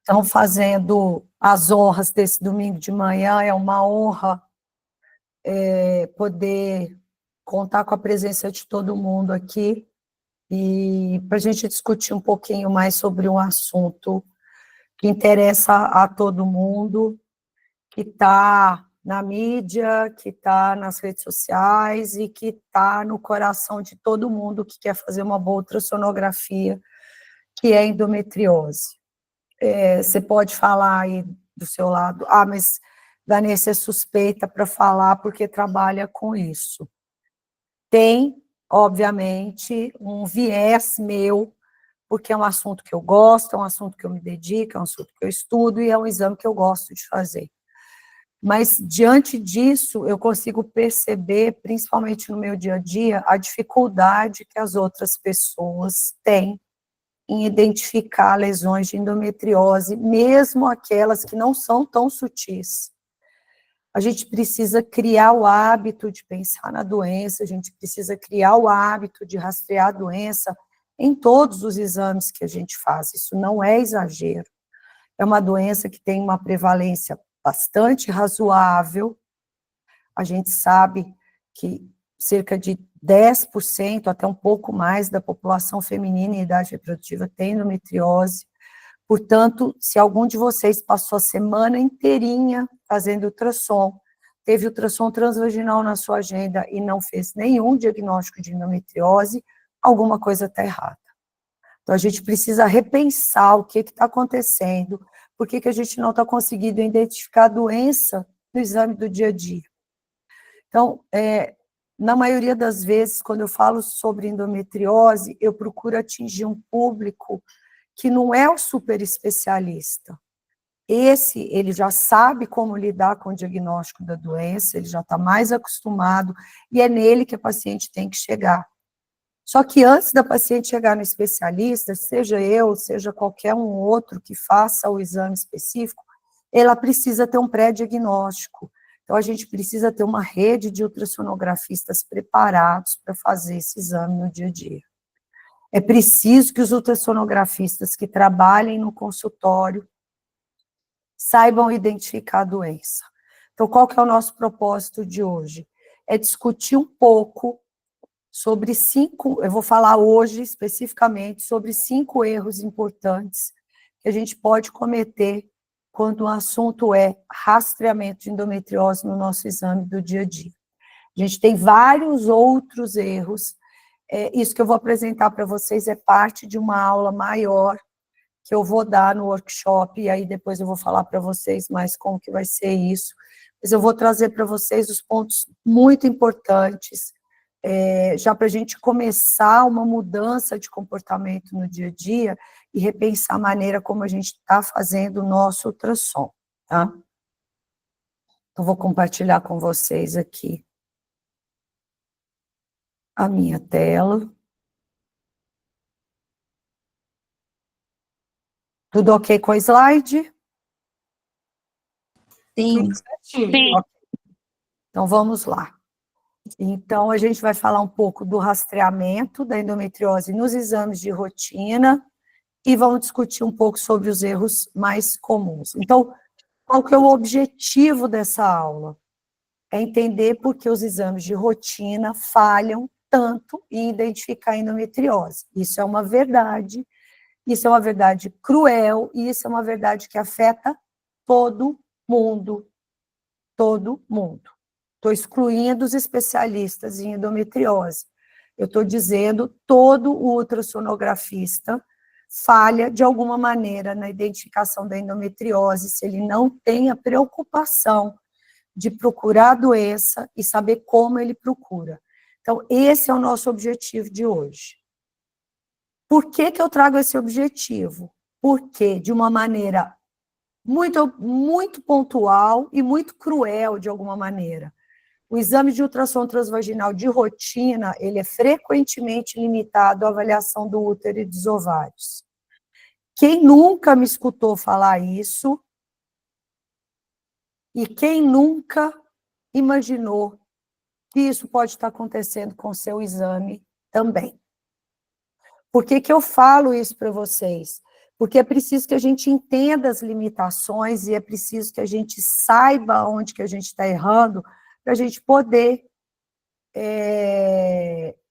Então, fazendo as honras desse domingo de manhã, é uma honra poder contar com a presença de todo mundo aqui e para a gente discutir um pouquinho mais sobre um assunto que interessa a todo mundo, que está na mídia, que está nas redes sociais e que está no coração de todo mundo que quer fazer uma boa ultrassonografia, que é a endometriose. Você pode falar aí do seu lado, mas Vanessa é suspeita para falar porque trabalha com isso. Tem, obviamente, um viés meu, porque é um assunto que eu gosto, é um assunto que eu me dedico, é um assunto que eu estudo e é um exame que eu gosto de fazer. Mas, diante disso, eu consigo perceber, principalmente no meu dia a dia, a dificuldade que as outras pessoas têm em identificar lesões de endometriose, mesmo aquelas que não são tão sutis. A gente precisa criar o hábito de pensar na doença, a gente precisa criar o hábito de rastrear a doença em todos os exames que a gente faz. Isso não é exagero. É uma doença que tem uma prevalência bastante razoável. A gente sabe que cerca de 10%, até um pouco mais, da população feminina em idade reprodutiva tem endometriose. Portanto, se algum de vocês passou a semana inteirinha fazendo ultrassom, teve ultrassom transvaginal na sua agenda e não fez nenhum diagnóstico de endometriose, alguma coisa está errada. Então, a gente precisa repensar o que está acontecendo, por que a gente não está conseguindo identificar a doença no exame do dia a dia. Então, na maioria das vezes, quando eu falo sobre endometriose, eu procuro atingir um público que não é o super especialista. Ele já sabe como lidar com o diagnóstico da doença, ele já está mais acostumado, e é nele que a paciente tem que chegar. Só que antes da paciente chegar no especialista, seja eu, seja qualquer um outro que faça o exame específico, ela precisa ter um pré-diagnóstico. Então, a gente precisa ter uma rede de ultrassonografistas preparados para fazer esse exame no dia a dia. É preciso que os ultrassonografistas que trabalhem no consultório saibam identificar a doença. Então, qual que é o nosso propósito de hoje? É discutir um pouco sobre eu vou falar hoje especificamente sobre 5 erros importantes que a gente pode cometer quando o assunto é rastreamento de endometriose no nosso exame do dia a dia. A gente tem vários outros erros, isso que eu vou apresentar para vocês é parte de uma aula maior que eu vou dar no workshop, e aí depois eu vou falar para vocês mais como que vai ser isso, mas eu vou trazer para vocês os pontos muito importantes, já para a gente começar uma mudança de comportamento no dia a dia e repensar a maneira como a gente está fazendo o nosso ultrassom, tá? Então, vou compartilhar com vocês aqui a minha tela. Tudo ok com o slide? Sim. Sim. Okay. Então, vamos lá. Então, a gente vai falar um pouco do rastreamento da endometriose nos exames de rotina e vamos discutir um pouco sobre os erros mais comuns. Então, qual que é o objetivo dessa aula? É entender por que os exames de rotina falham tanto em identificar a endometriose. Isso é uma verdade cruel, e isso é uma verdade que afeta todo mundo. Todo mundo. Estou excluindo os especialistas em endometriose. Eu estou dizendo todo o ultrassonografista falha de alguma maneira na identificação da endometriose se ele não tem a preocupação de procurar a doença e saber como ele procura. Então, esse é o nosso objetivo de hoje. Por que eu trago esse objetivo? Porque, de uma maneira muito pontual e muito cruel, de alguma maneira, o exame de ultrassom transvaginal de rotina, ele é frequentemente limitado à avaliação do útero e dos ovários. Quem nunca me escutou falar isso, e quem nunca imaginou que isso pode estar acontecendo com o seu exame também. Por que eu falo isso para vocês? porque é preciso que a gente entenda as limitações e é preciso que a gente saiba onde que a gente está errando para a gente poder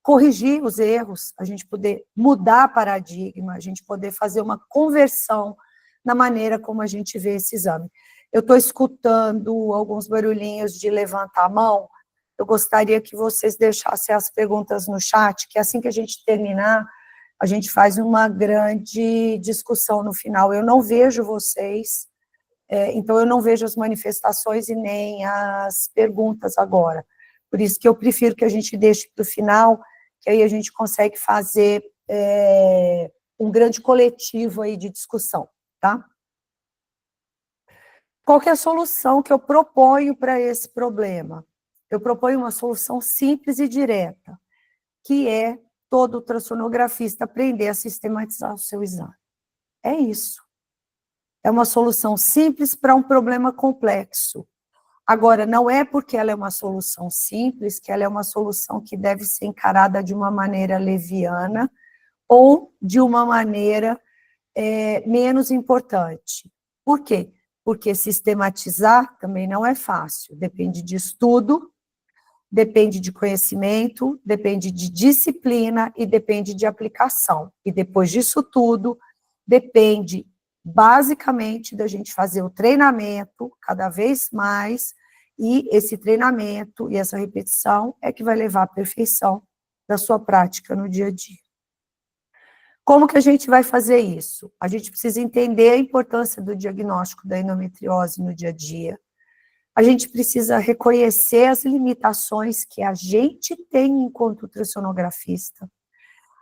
corrigir os erros, a gente poder mudar paradigma, a gente poder fazer uma conversão na maneira como a gente vê esse exame. Eu estou escutando alguns barulhinhos de levantar a mão, eu gostaria que vocês deixassem as perguntas no chat, que assim que a gente terminar, a gente faz uma grande discussão no final. Eu não vejo vocês, então eu não vejo as manifestações e nem as perguntas agora. Por isso que eu prefiro que a gente deixe para o final, que aí a gente consegue fazer um grande coletivo aí de discussão, tá? Qual que é a solução que eu proponho para esse problema? Eu proponho uma solução simples e direta, que é todo ultrassonografista aprender a sistematizar o seu exame. É isso. É uma solução simples para um problema complexo. Agora, não é porque ela é uma solução simples que ela é uma solução que deve ser encarada de uma maneira leviana ou de uma maneira menos importante. Por quê? Porque sistematizar também não é fácil, depende de estudo, depende de conhecimento, depende de disciplina e depende de aplicação. E depois disso tudo, depende basicamente da gente fazer o treinamento cada vez mais, e esse treinamento e essa repetição é que vai levar à perfeição da sua prática no dia a dia. Como que a gente vai fazer isso? A gente precisa entender a importância do diagnóstico da endometriose no dia a dia. A gente precisa reconhecer as limitações que a gente tem enquanto ultrassonografista.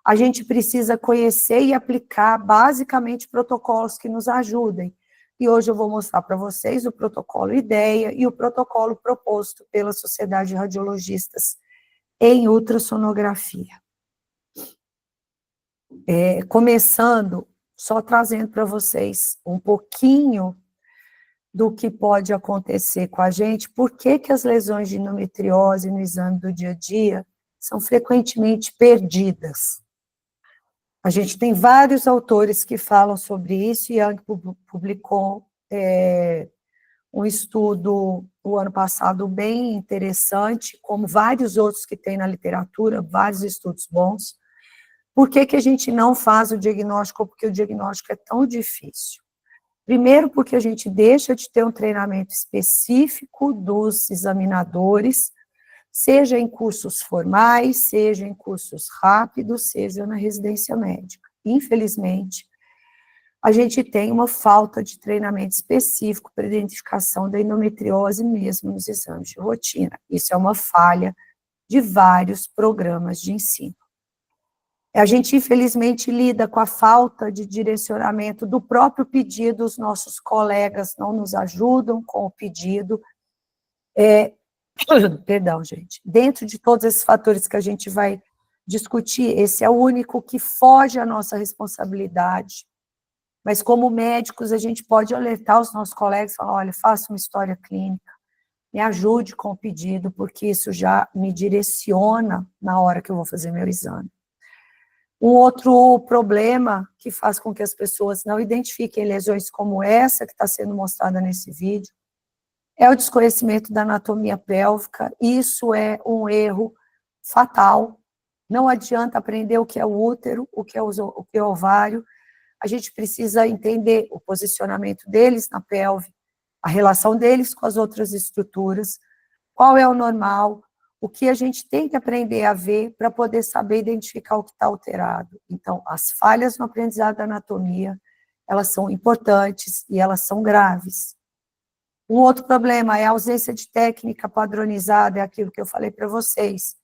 A gente precisa conhecer e aplicar, basicamente, protocolos que nos ajudem. E hoje eu vou mostrar para vocês o protocolo IDEA e o protocolo proposto pela Sociedade de Radiologistas em ultrassonografia. Começando, só trazendo para vocês um pouquinho do que pode acontecer com a gente, por que as lesões de endometriose no exame do dia a dia são frequentemente perdidas. A gente tem vários autores que falam sobre isso, e Yang publicou um estudo o ano passado bem interessante, como vários outros que tem na literatura, vários estudos bons. Por que a gente não faz o diagnóstico? Porque o diagnóstico é tão difícil. Primeiro, porque a gente deixa de ter um treinamento específico dos examinadores, seja em cursos formais, seja em cursos rápidos, seja na residência médica. Infelizmente, a gente tem uma falta de treinamento específico para identificação da endometriose mesmo nos exames de rotina. Isso é uma falha de vários programas de ensino. A gente, infelizmente, lida com a falta de direcionamento do próprio pedido, os nossos colegas não nos ajudam com o pedido. Perdão, gente. Dentro de todos esses fatores que a gente vai discutir, esse é o único que foge à nossa responsabilidade. Mas, como médicos, a gente pode alertar os nossos colegas e falar, olha, faça uma história clínica, me ajude com o pedido, porque isso já me direciona na hora que eu vou fazer meu exame. Um outro problema que faz com que as pessoas não identifiquem lesões como essa que está sendo mostrada nesse vídeo é o desconhecimento da anatomia pélvica. Isso é um erro fatal. Não adianta aprender o que é o útero, o que é o ovário. A gente precisa entender o posicionamento deles na pelve, a relação deles com as outras estruturas, qual é o normal, o que a gente tem que aprender a ver para poder saber identificar o que está alterado. Então, as falhas no aprendizado da anatomia, elas são importantes e elas são graves. Um outro problema é a ausência de técnica padronizada, é aquilo que eu falei para vocês.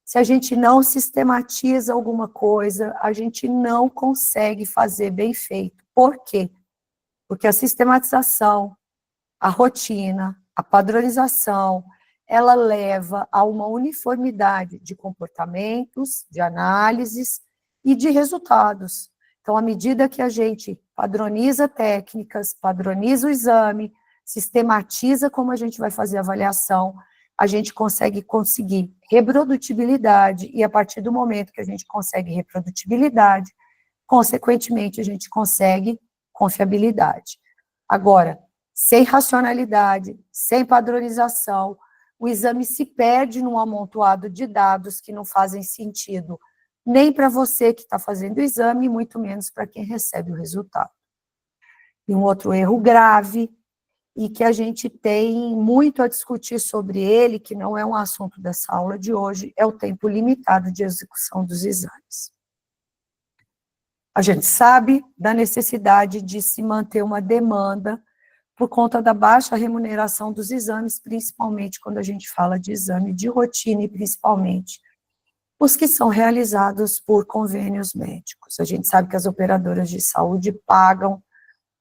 Se a gente não sistematiza alguma coisa, a gente não consegue fazer bem feito. Por quê? Porque a sistematização, a rotina, a padronização, ela leva a uma uniformidade de comportamentos, de análises e de resultados. Então, à medida que a gente padroniza técnicas, padroniza o exame, sistematiza como a gente vai fazer a avaliação, a gente conseguir reprodutibilidade, e a partir do momento que a gente consegue reprodutibilidade, consequentemente, a gente consegue confiabilidade. Agora, sem racionalidade, sem padronização, o exame se perde num amontoado de dados que não fazem sentido nem para você que está fazendo o exame, muito menos para quem recebe o resultado. E um outro erro grave, e que a gente tem muito a discutir sobre ele, que não é um assunto dessa aula de hoje, é o tempo limitado de execução dos exames. A gente sabe da necessidade de se manter uma demanda por conta da baixa remuneração dos exames, principalmente quando a gente fala de exame de rotina e principalmente os que são realizados por convênios médicos. A gente sabe que as operadoras de saúde pagam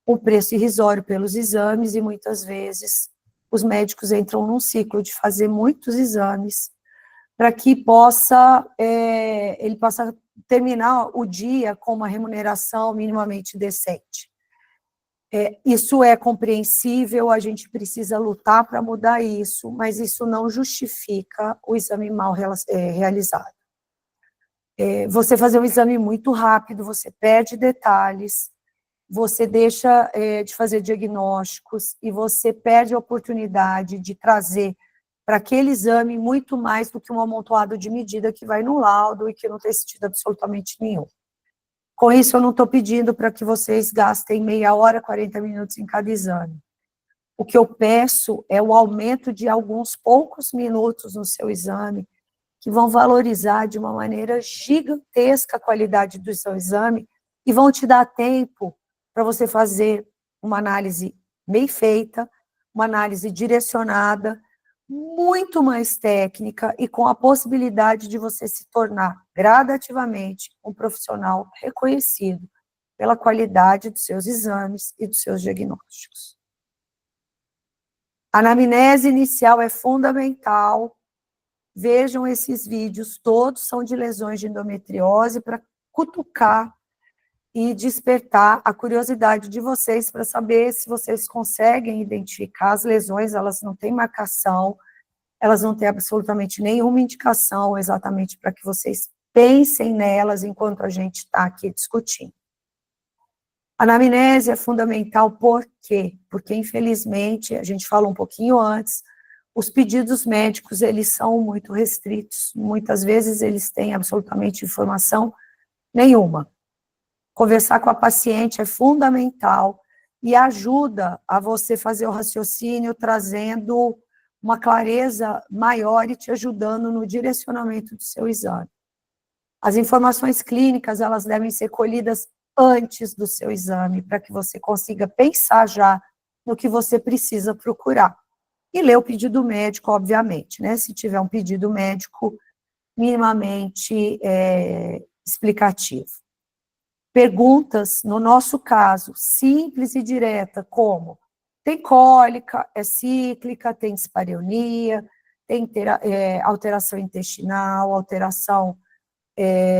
um preço irrisório pelos exames e muitas vezes os médicos entram num ciclo de fazer muitos exames para que ele possa terminar o dia com uma remuneração minimamente decente. Isso é compreensível, a gente precisa lutar para mudar isso, mas isso não justifica o exame mal realizado. Você fazer um exame muito rápido, você perde detalhes, você deixa de fazer diagnósticos e você perde a oportunidade de trazer para aquele exame muito mais do que um amontoado de medida que vai no laudo e que não tem sentido absolutamente nenhum. Com isso, eu não estou pedindo para que vocês gastem meia hora, 40 minutos em cada exame. O que eu peço é o aumento de alguns poucos minutos no seu exame, que vão valorizar de uma maneira gigantesca a qualidade do seu exame e vão te dar tempo para você fazer uma análise bem feita, uma análise direcionada, muito mais técnica e com a possibilidade de você se tornar gradativamente um profissional reconhecido pela qualidade dos seus exames e dos seus diagnósticos. A anamnese inicial é fundamental. Vejam esses vídeos, todos são de lesões de endometriose para cutucar e despertar a curiosidade de vocês para saber se vocês conseguem identificar as lesões. Elas não têm marcação, elas não têm absolutamente nenhuma indicação exatamente para que vocês pensem nelas enquanto a gente está aqui discutindo. A anamnese é fundamental por quê? Porque, infelizmente, a gente falou um pouquinho antes, os pedidos médicos, eles são muito restritos, muitas vezes eles têm absolutamente informação nenhuma. Conversar com a paciente é fundamental e ajuda a você fazer o raciocínio trazendo uma clareza maior e te ajudando no direcionamento do seu exame. As informações clínicas, elas devem ser colhidas antes do seu exame, para que você consiga pensar já no que você precisa procurar. E ler o pedido médico, obviamente, né? Se tiver um pedido médico minimamente explicativo. Perguntas, no nosso caso, simples e direta, como: tem cólica, é cíclica, tem dispareunia, tem alteração intestinal, alteração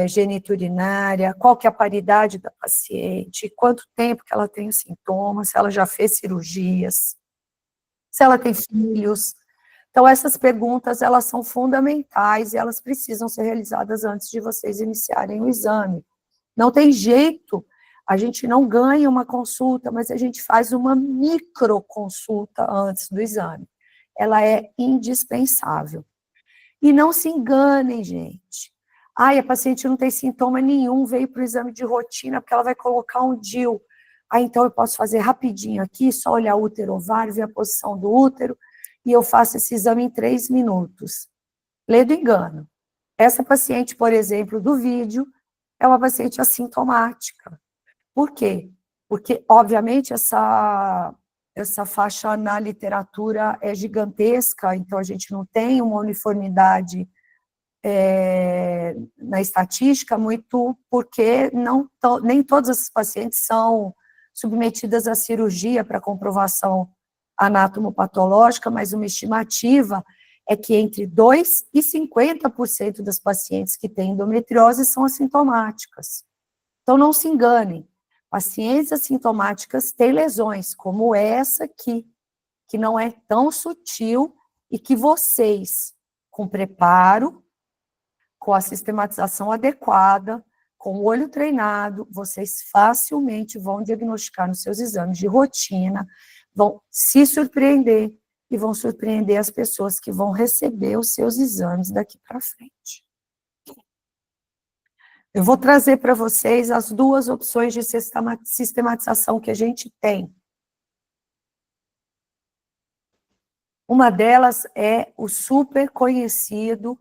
geniturinária, qual que é a paridade da paciente, quanto tempo que ela tem os sintomas, se ela já fez cirurgias, se ela tem filhos. Então, essas perguntas, elas são fundamentais e elas precisam ser realizadas antes de vocês iniciarem o exame. Não tem jeito, a gente não ganha uma consulta, mas a gente faz uma microconsulta antes do exame. Ela é indispensável. E não se enganem, gente. A paciente não tem sintoma nenhum, veio para o exame de rotina, porque ela vai colocar um DIU. Então eu posso fazer rapidinho aqui, só olhar o útero ovário, ver a posição do útero, e eu faço esse exame em 3 minutos. Lê do engano. Essa paciente, por exemplo, do vídeo, é uma paciente assintomática. Por quê? Porque, obviamente, essa faixa na literatura é gigantesca, então a gente não tem uma uniformidade na estatística, muito porque nem todas as pacientes são submetidas à cirurgia para comprovação anatomopatológica, mas uma estimativa é que entre 2% e 50% das pacientes que têm endometriose são assintomáticas. Então, não se enganem, pacientes assintomáticas têm lesões, como essa aqui, que não é tão sutil e que vocês, com preparo, com a sistematização adequada, com o olho treinado, vocês facilmente vão diagnosticar nos seus exames de rotina, vão se surpreender e vão surpreender as pessoas que vão receber os seus exames daqui para frente. Eu vou trazer para vocês as duas opções de sistematização que a gente tem. Uma delas é o super conhecido,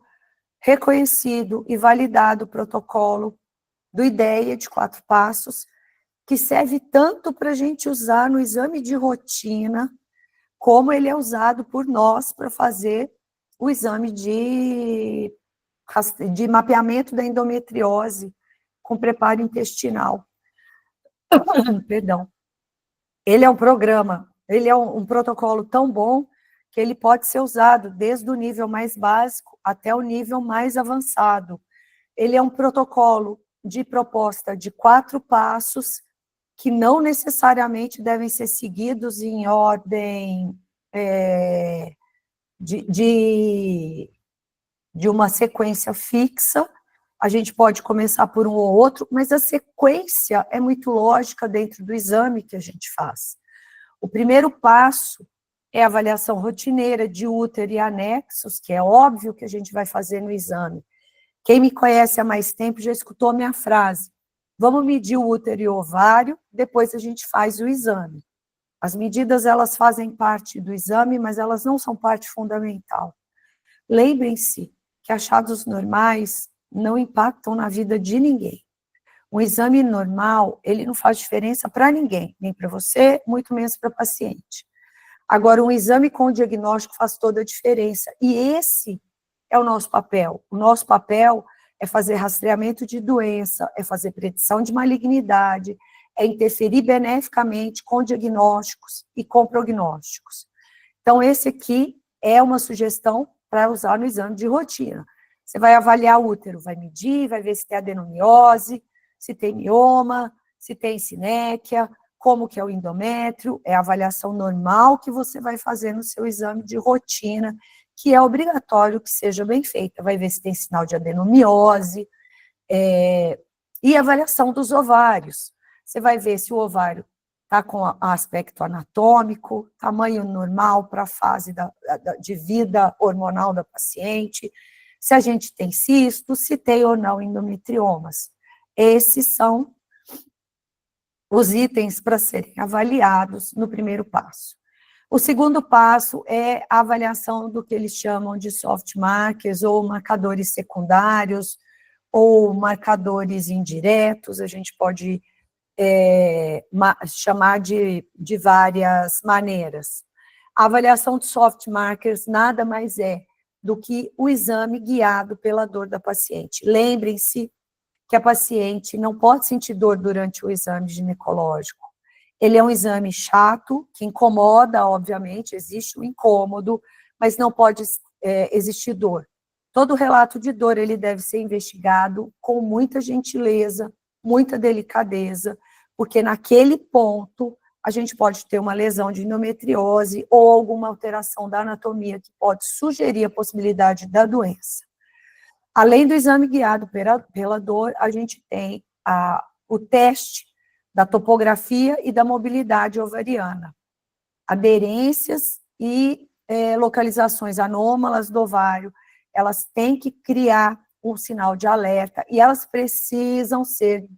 reconhecido e validado protocolo do IDEA de 4 passos, que serve tanto para a gente usar no exame de rotina, como ele é usado por nós para fazer o exame de mapeamento da endometriose com preparo intestinal. Perdão. Ele é um programa, ele é um protocolo tão bom que ele pode ser usado desde o nível mais básico até o nível mais avançado. Ele é um protocolo de proposta de 4 passos que não necessariamente devem ser seguidos em ordem de uma sequência fixa. A gente pode começar por um ou outro, mas a sequência é muito lógica dentro do exame que a gente faz. O primeiro passo é a avaliação rotineira de útero e anexos, que é óbvio que a gente vai fazer no exame. Quem me conhece há mais tempo já escutou a minha frase: vamos medir o útero e o ovário, depois a gente faz o exame. As medidas, elas fazem parte do exame, mas elas não são parte fundamental. Lembrem-se que achados normais não impactam na vida de ninguém. Um exame normal, ele não faz diferença para ninguém, nem para você, muito menos para o paciente. Agora, um exame com diagnóstico faz toda a diferença, e esse é o nosso papel. O nosso papel é fazer rastreamento de doença, é fazer predição de malignidade, é interferir beneficamente com diagnósticos e com prognósticos. Então, esse aqui é uma sugestão para usar no exame de rotina. Você vai avaliar o útero, vai medir, vai ver se tem adenomiose, se tem mioma, se tem sinéquia, como que é o endométrio, é a avaliação normal que você vai fazer no seu exame de rotina, que é obrigatório que seja bem feita. Vai ver se tem sinal de adenomiose, e a avaliação dos ovários. Você vai ver se o ovário está com aspecto anatômico, tamanho normal para a fase de vida hormonal da paciente, se a gente tem cisto, se tem ou não endometriomas. Esses são os itens para serem avaliados no primeiro passo. O segundo passo é a avaliação do que eles chamam de soft markers, ou marcadores secundários, ou marcadores indiretos, a gente pode chamar de várias maneiras. A avaliação de soft markers nada mais é do que o exame guiado pela dor da paciente. Lembrem-se que a paciente não pode sentir dor durante o exame ginecológico. Ele é um exame chato, que incomoda, obviamente, existe um incômodo, mas não pode existir dor. Todo relato de dor, ele deve ser investigado com muita gentileza, muita delicadeza, porque naquele ponto a gente pode ter uma lesão de endometriose ou alguma alteração da anatomia que pode sugerir a possibilidade da doença. Além do exame guiado pela dor, a gente tem o teste da topografia e da mobilidade ovariana, aderências e localizações anômalas do ovário. Elas têm que criar um sinal de alerta e elas precisam ser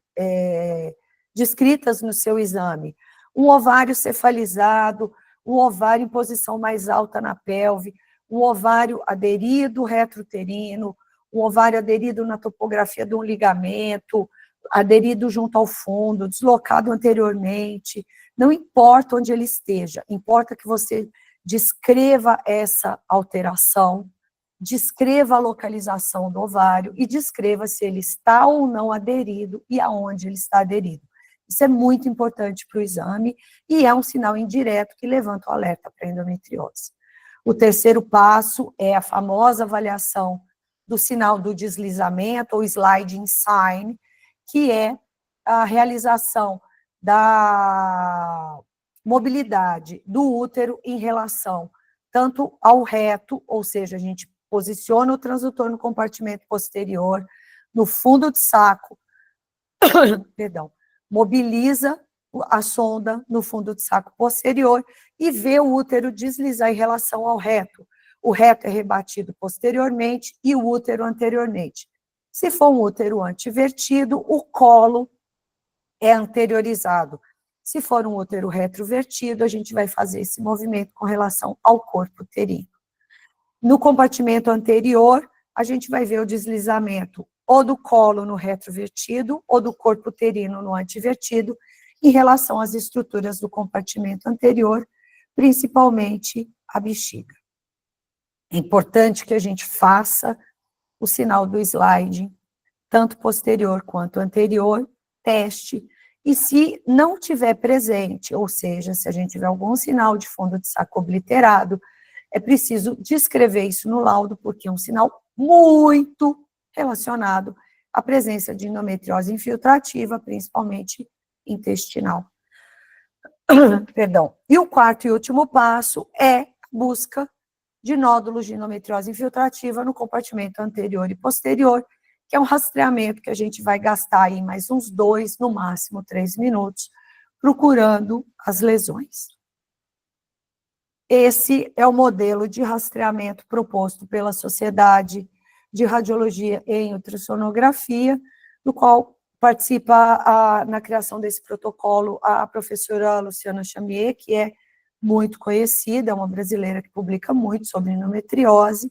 descritas no seu exame. Um ovário cefalizado, um ovário em posição mais alta na pelve, um ovário aderido retrouterino, um ovário aderido na topografia de um ligamento, aderido junto ao fundo, deslocado anteriormente, não importa onde ele esteja, importa que você descreva essa alteração, descreva a localização do ovário e descreva se ele está ou não aderido e aonde ele está aderido. Isso é muito importante para o exame e é um sinal indireto que levanta o alerta para a endometriose. O terceiro passo é a famosa avaliação do sinal do deslizamento ou sliding sign, que é a realização da mobilidade do útero em relação tanto ao reto, ou seja, a gente posiciona o transdutor no compartimento posterior, no fundo do saco, perdão, mobiliza a sonda no fundo do saco posterior e vê o útero deslizar em relação ao reto. O reto é rebatido posteriormente e o útero anteriormente. Se for um útero antivertido, o colo é anteriorizado. Se for um útero retrovertido, a gente vai fazer esse movimento com relação ao corpo uterino. No compartimento anterior, a gente vai ver o deslizamento ou do colo no retrovertido ou do corpo uterino no antivertido, em relação às estruturas do compartimento anterior, principalmente a bexiga. É importante que a gente faça o sinal do slide, tanto posterior quanto anterior, teste, e se não tiver presente, ou seja, se a gente tiver algum sinal de fundo de saco obliterado, é preciso descrever isso no laudo, porque é um sinal muito relacionado à presença de endometriose infiltrativa, principalmente intestinal. Perdão. E o quarto e último passo é a busca de nódulos de endometriose infiltrativa no compartimento anterior e posterior, que é um rastreamento que a gente vai gastar aí mais uns 2, no máximo 3 minutos, procurando as lesões. Esse é o modelo de rastreamento proposto pela Sociedade de Radiologia em Ultrassonografia, do qual participa na criação desse protocolo a professora Luciana Chamier, que é muito conhecida, é uma brasileira que publica muito sobre endometriose.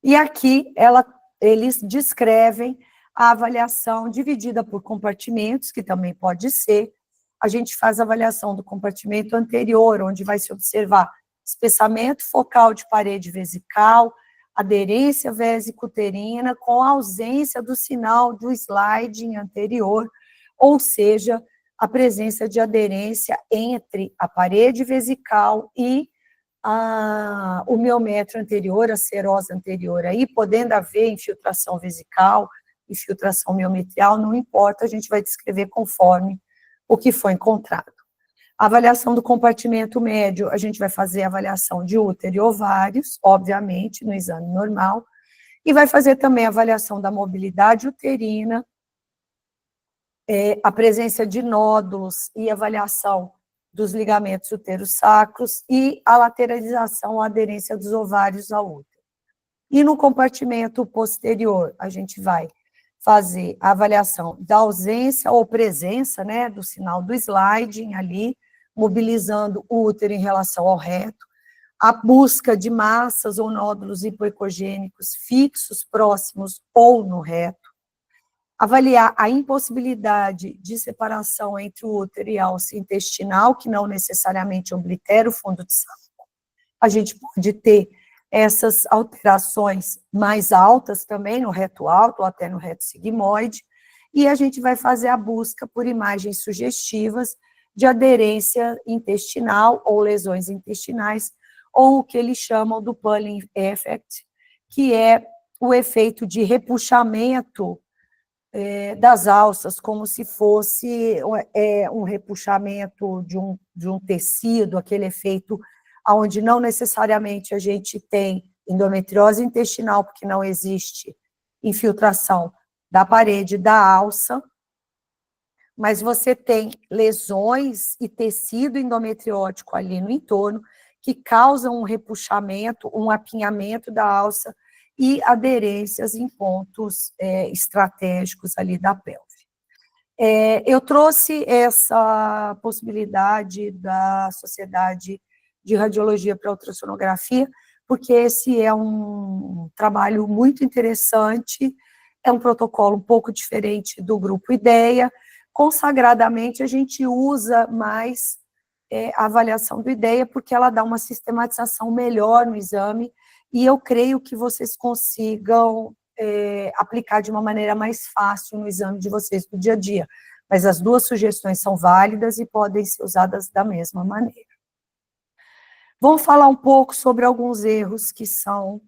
E aqui eles descrevem a avaliação dividida por compartimentos, que também pode ser. A gente faz a avaliação do compartimento anterior, onde vai se observar espessamento focal de parede vesical, aderência vesico-uterina, com a ausência do sinal do sliding anterior, ou seja, a presença de aderência entre a parede vesical e o miométrio anterior, a serosa anterior, aí podendo haver infiltração vesical, infiltração miometrial, não importa, a gente vai descrever conforme o que foi encontrado. A avaliação do compartimento médio, a gente vai fazer a avaliação de útero e ovários, obviamente, no exame normal, e vai fazer também a avaliação da mobilidade uterina, a presença de nódulos e avaliação dos ligamentos uterosacros e a lateralização, a aderência dos ovários ao útero. E no compartimento posterior, a gente vai fazer a avaliação da ausência ou presença, né, do sinal do sliding ali, mobilizando o útero em relação ao reto, a busca de massas ou nódulos hipoecogênicos fixos, próximos ou no reto, avaliar a impossibilidade de separação entre o útero e a alça intestinal, que não necessariamente oblitera o fundo de saco. A gente pode ter essas alterações mais altas também, no reto alto ou até no reto sigmoide, e a gente vai fazer a busca por imagens sugestivas de aderência intestinal ou lesões intestinais, ou o que eles chamam do pulling effect, que é o efeito de repuxamento das alças, como se fosse um repuxamento de um tecido, aquele efeito onde não necessariamente a gente tem endometriose intestinal, porque não existe infiltração da parede da alça, mas você tem lesões e tecido endometriótico ali no entorno que causam um repuxamento, um apinhamento da alça e aderências em pontos estratégicos ali da pelve. Eu trouxe essa possibilidade da Sociedade de Radiologia para Ultrassonografia, porque esse é um trabalho muito interessante, é um protocolo um pouco diferente do Grupo IDEA. Consagradamente, a gente usa mais a avaliação do IDEA, porque ela dá uma sistematização melhor no exame, e eu creio que vocês consigam aplicar de uma maneira mais fácil no exame de vocês do dia a dia. Mas as duas sugestões são válidas e podem ser usadas da mesma maneira. Vamos falar um pouco sobre alguns erros que são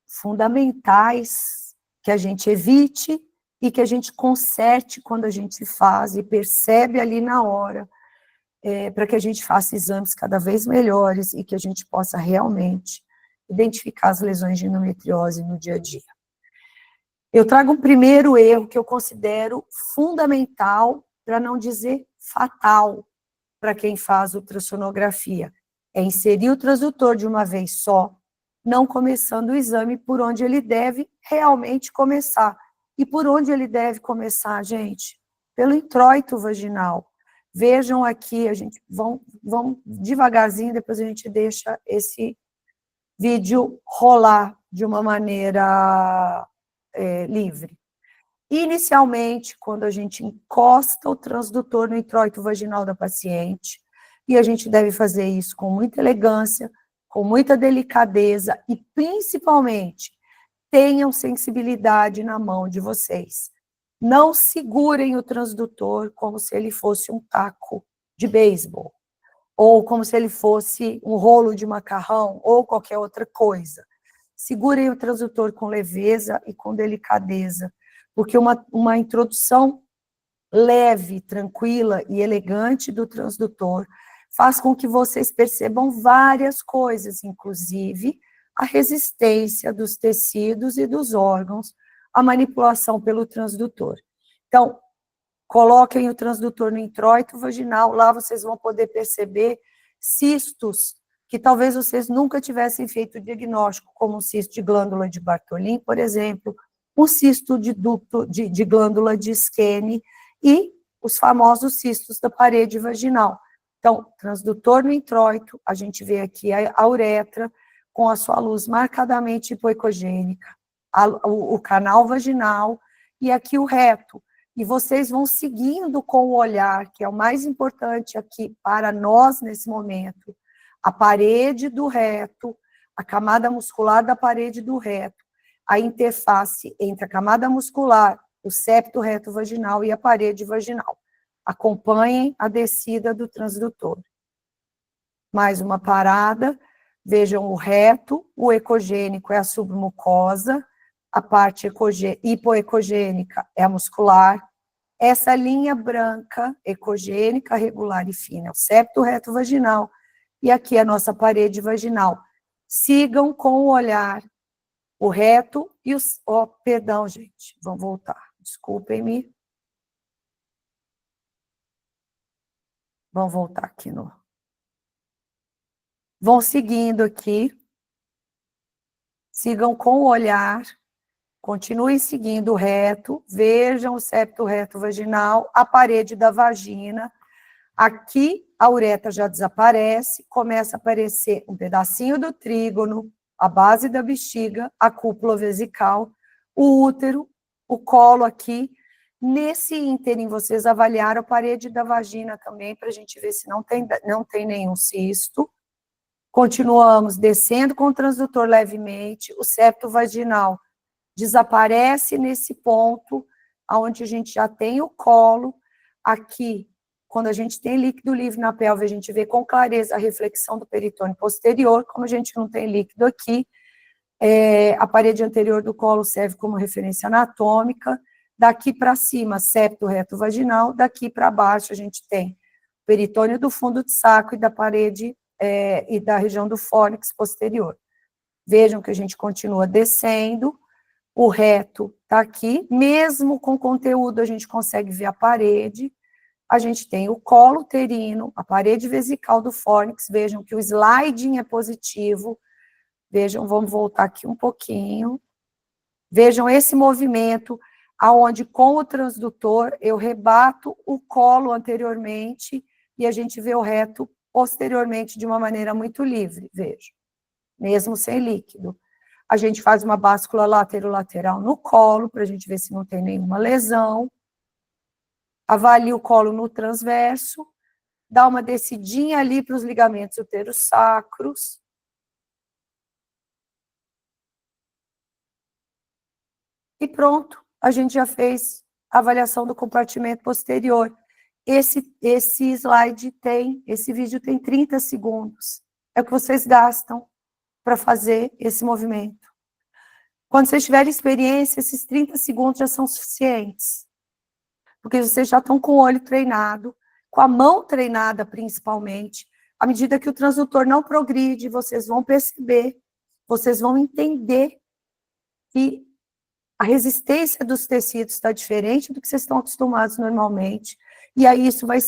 fundamentais, que a gente evite e que a gente conserte quando a gente faz e percebe ali na hora, para que a gente faça exames cada vez melhores e que a gente possa realmente identificar as lesões de endometriose no dia a dia. Eu trago um primeiro erro que eu considero fundamental, para não dizer fatal, para quem faz ultrassonografia. É inserir o transdutor de uma vez só, não começando o exame por onde ele deve realmente começar. E por onde ele deve começar, gente? Pelo introito vaginal. Vejam aqui, a gente vão devagarzinho, depois a gente deixa esse vídeo rolar de uma maneira livre. Inicialmente, quando a gente encosta o transdutor no introito vaginal da paciente, e a gente deve fazer isso com muita elegância, com muita delicadeza e, principalmente, tenham sensibilidade na mão de vocês. Não segurem o transdutor como se ele fosse um taco de beisebol, ou como se ele fosse um rolo de macarrão, ou qualquer outra coisa. Segurem o transdutor com leveza e com delicadeza, porque uma introdução leve, tranquila e elegante do transdutor faz com que vocês percebam várias coisas, inclusive a resistência dos tecidos e dos órgãos à manipulação pelo transdutor. Então, coloquem o transdutor no introito vaginal, lá vocês vão poder perceber cistos que talvez vocês nunca tivessem feito diagnóstico, como um cisto de glândula de Bartholin, por exemplo, um cisto de ducto de glândula de Skene e os famosos cistos da parede vaginal. Então, transdutor no introito, a gente vê aqui a uretra com a sua luz marcadamente hipoecogênica, o canal vaginal e aqui o reto. E vocês vão seguindo com o olhar, que é o mais importante aqui para nós nesse momento, a parede do reto, a camada muscular da parede do reto, a interface entre a camada muscular, o septo reto vaginal e a parede vaginal. Acompanhem a descida do transdutor. Mais uma parada, vejam o reto, o ecogênico é a submucosa, a parte hipoecogênica é a muscular. Essa linha branca, ecogênica, regular e fina, é o septo reto vaginal, e aqui a nossa parede vaginal. Sigam com o olhar o reto e os... Oh, perdão, gente, vamos voltar, desculpem-me. Vamos voltar aqui no... Vão seguindo aqui, sigam com o olhar, continuem seguindo o reto, vejam o septo reto vaginal, a parede da vagina. Aqui a uretra já desaparece, começa a aparecer um pedacinho do trígono, a base da bexiga, a cúpula vesical, o útero, o colo aqui. Nesse ínterim, vocês avaliaram a parede da vagina também, para a gente ver se não tem nenhum cisto. Continuamos descendo com o transdutor levemente, o septo vaginal desaparece nesse ponto, onde a gente já tem o colo. Aqui, quando a gente tem líquido livre na pelve, a gente vê com clareza a reflexão do peritônio posterior. Como a gente não tem líquido aqui, a parede anterior do colo serve como referência anatômica. Daqui para cima, septo reto vaginal. Daqui para baixo, a gente tem o peritônio do fundo de saco e da parede e da região do fórnix posterior. Vejam que a gente continua descendo. O reto está aqui, mesmo com conteúdo, a gente consegue ver a parede. A gente tem o colo uterino, a parede vesical do fórnix. Vejam que o sliding é positivo. Vejam, vamos voltar aqui um pouquinho. Vejam esse movimento, aonde com o transdutor eu rebato o colo anteriormente e a gente vê o reto posteriormente de uma maneira muito livre, vejam, mesmo sem líquido. A gente faz uma báscula lateral no colo, para a gente ver se não tem nenhuma lesão. Avalia o colo no transverso, dá uma descidinha ali para os ligamentos uterossacros. E pronto, a gente já fez a avaliação do compartimento posterior. Esse slide esse vídeo tem 30 segundos. É o que vocês gastam para fazer esse movimento. Quando vocês tiverem experiência, esses 30 segundos já são suficientes. Porque vocês já estão com o olho treinado, com a mão treinada principalmente. À medida que o transdutor não progride, vocês vão perceber, vocês vão entender que a resistência dos tecidos está diferente do que vocês estão acostumados normalmente, e aí isso vai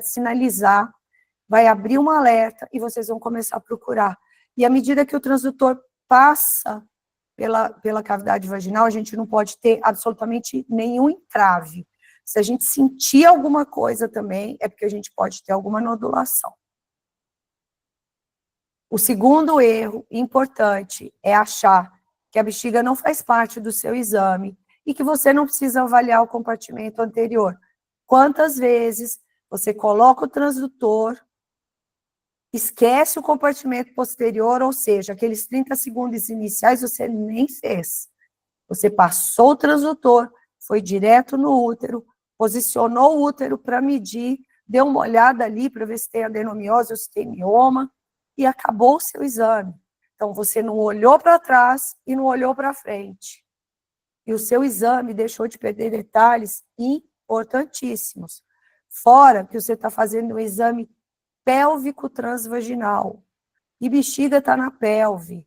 sinalizar, vai abrir um alerta, e vocês vão começar a procurar. E à medida que o transdutor passa pela cavidade vaginal, a gente não pode ter absolutamente nenhum entrave. Se a gente sentir alguma coisa também, é porque a gente pode ter alguma nodulação. O segundo erro importante é achar que a bexiga não faz parte do seu exame e que você não precisa avaliar o compartimento anterior. Quantas vezes você coloca o transdutor, esquece o compartimento posterior, ou seja, aqueles 30 segundos iniciais você nem fez. Você passou o transdutor, foi direto no útero, posicionou o útero para medir, deu uma olhada ali para ver se tem adenomiose ou se tem mioma, e acabou o seu exame. Então, você não olhou para trás e não olhou para frente. E o seu exame deixou de perder detalhes importantíssimos. Fora que você está fazendo um exame pélvico transvaginal. E bexiga está na pelve,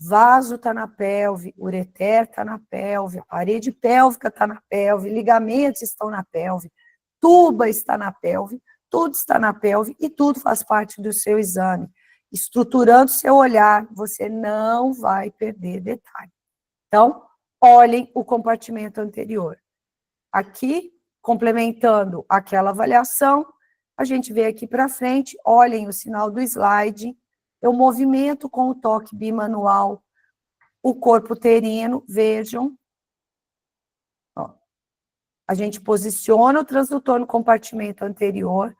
vaso está na pelve, ureter está na pelve, a parede pélvica está na pelve, ligamentos estão na pelve, tuba está na pelve, tudo está na pelve e tudo faz parte do seu exame. Estruturando seu olhar, você não vai perder detalhe. Então, olhem o compartimento anterior. Aqui, complementando aquela avaliação, a gente vê aqui para frente, olhem o sinal do slide, eu movimento com o toque bimanual o corpo uterino, vejam. Ó, a gente posiciona o transdutor no compartimento anterior,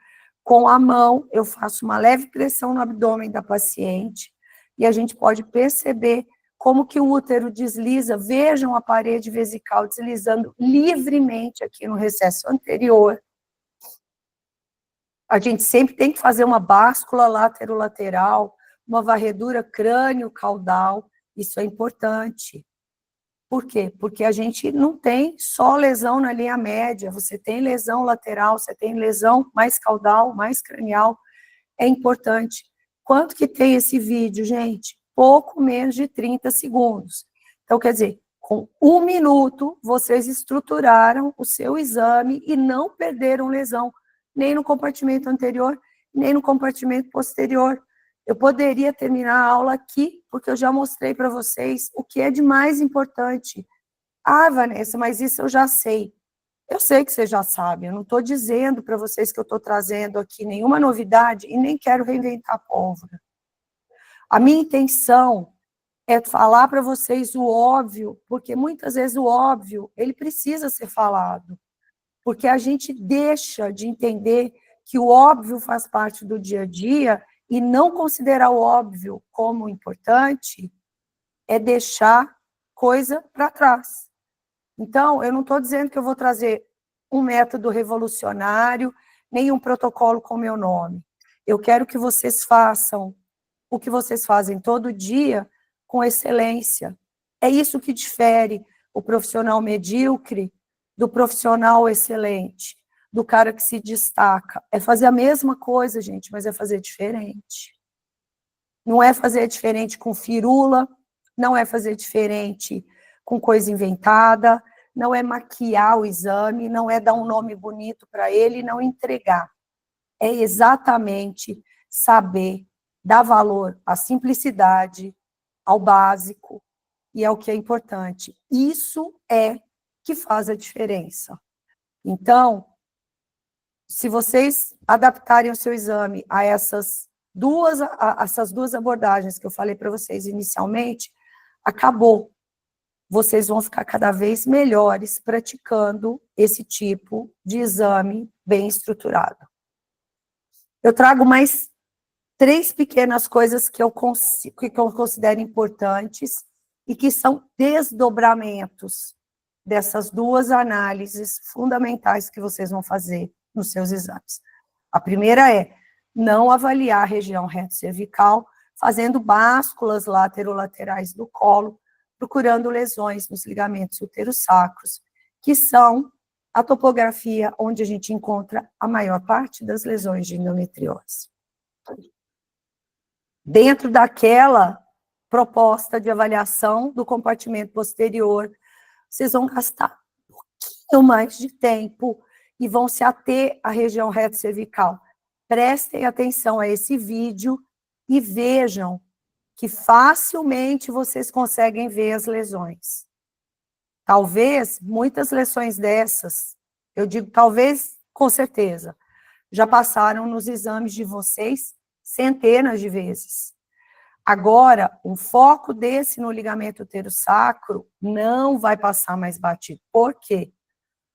com a mão eu faço uma leve pressão no abdômen da paciente, e a gente pode perceber como que o útero desliza, vejam a parede vesical deslizando livremente aqui no recesso anterior. A gente sempre tem que fazer uma báscula laterolateral, uma varredura crânio-caudal, isso é importante. Por quê? Porque a gente não tem só lesão na linha média, você tem lesão lateral, você tem lesão mais caudal, mais cranial, é importante. Quanto que tem esse vídeo, gente? Pouco menos de 30 segundos. Então, quer dizer, com 1 minuto, vocês estruturaram o seu exame e não perderam lesão, nem no compartimento anterior, nem no compartimento posterior. Eu poderia terminar a aula aqui, porque eu já mostrei para vocês o que é de mais importante. Ah, Vanessa, mas isso eu já sei. Eu sei que você já sabe, eu não estou dizendo para vocês que eu estou trazendo aqui nenhuma novidade e nem quero reinventar a pólvora. A minha intenção é falar para vocês o óbvio, porque muitas vezes o óbvio, ele precisa ser falado. Porque a gente deixa de entender que o óbvio faz parte do dia a dia e não considerar o óbvio como importante é deixar coisa para trás. Então, eu não estou dizendo que eu vou trazer um método revolucionário, nem um protocolo com meu nome. Eu quero que vocês façam o que vocês fazem todo dia com excelência. É isso que difere o profissional medíocre do profissional excelente, do cara que se destaca. É fazer a mesma coisa, gente, mas é fazer diferente. Não é fazer diferente com firula, não é fazer diferente com coisa inventada, não é maquiar o exame, não é dar um nome bonito para ele e não entregar. É exatamente saber dar valor à simplicidade, ao básico, e é o que é importante. Isso é que faz a diferença. Então, se vocês adaptarem o seu exame a essas duas abordagens que eu falei para vocês inicialmente, acabou. Vocês vão ficar cada vez melhores praticando esse tipo de exame bem estruturado. Eu trago mais 3 pequenas coisas que eu considero importantes e que são desdobramentos dessas 2 análises fundamentais que vocês vão fazer nos seus exames. A primeira é não avaliar a região reto-cervical, fazendo básculas laterolaterais do colo, procurando lesões nos ligamentos uterossacros, que são a topografia onde a gente encontra a maior parte das lesões de endometriose. Dentro daquela proposta de avaliação do compartimento posterior, vocês vão gastar um pouquinho mais de tempo e vão se ater à região reto-cervical. Prestem atenção a esse vídeo e vejam que facilmente vocês conseguem ver as lesões. Talvez, muitas lesões dessas, eu digo talvez, com certeza, já passaram nos exames de vocês centenas de vezes. Agora, o foco desse no ligamento uterosacro não vai passar mais batido. Por quê?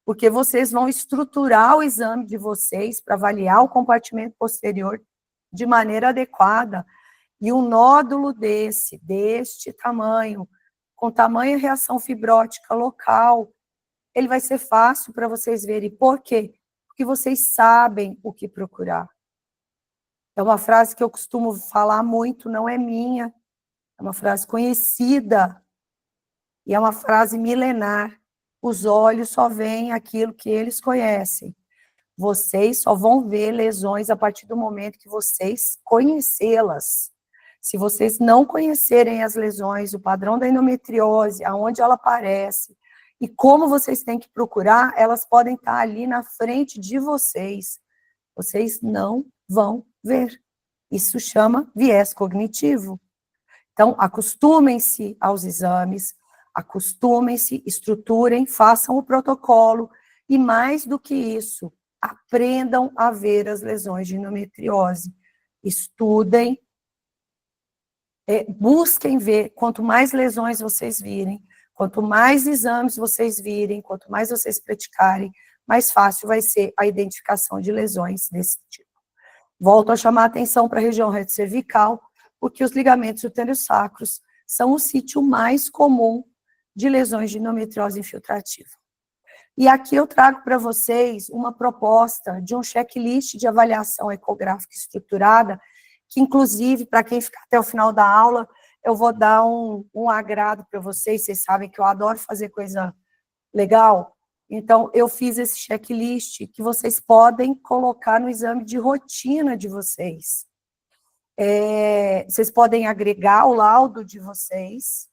Porque vocês vão estruturar o exame de vocês para avaliar o compartimento posterior de maneira adequada. E um nódulo deste tamanho, com tamanha reação fibrótica local, ele vai ser fácil para vocês verem. Por quê? Porque vocês sabem o que procurar. É uma frase que eu costumo falar muito, não é minha, é uma frase conhecida, e é uma frase milenar. Os olhos só veem aquilo que eles conhecem. Vocês só vão ver lesões a partir do momento que vocês conhecê-las. Se vocês não conhecerem as lesões, o padrão da endometriose, aonde ela aparece, e como vocês têm que procurar, elas podem estar ali na frente de vocês. Vocês não vão ver. Isso chama viés cognitivo. Então, acostumem-se aos exames, acostumem-se, estruturem, façam o protocolo, e mais do que isso, aprendam a ver as lesões de endometriose. Estudem, busquem ver, quanto mais lesões vocês virem, quanto mais exames vocês virem, quanto mais vocês praticarem, mais fácil vai ser a identificação de lesões desse tipo. Volto a chamar a atenção para a região reto-cervical, porque os ligamentos uterosacros são o sítio mais comum de lesões de endometriose infiltrativa. E aqui eu trago para vocês uma proposta de um checklist de avaliação ecográfica estruturada, que inclusive, para quem ficar até o final da aula, eu vou dar um agrado para vocês sabem que eu adoro fazer coisa legal. Então, eu fiz esse checklist que vocês podem colocar no exame de rotina de vocês. Vocês podem agregar o laudo de vocês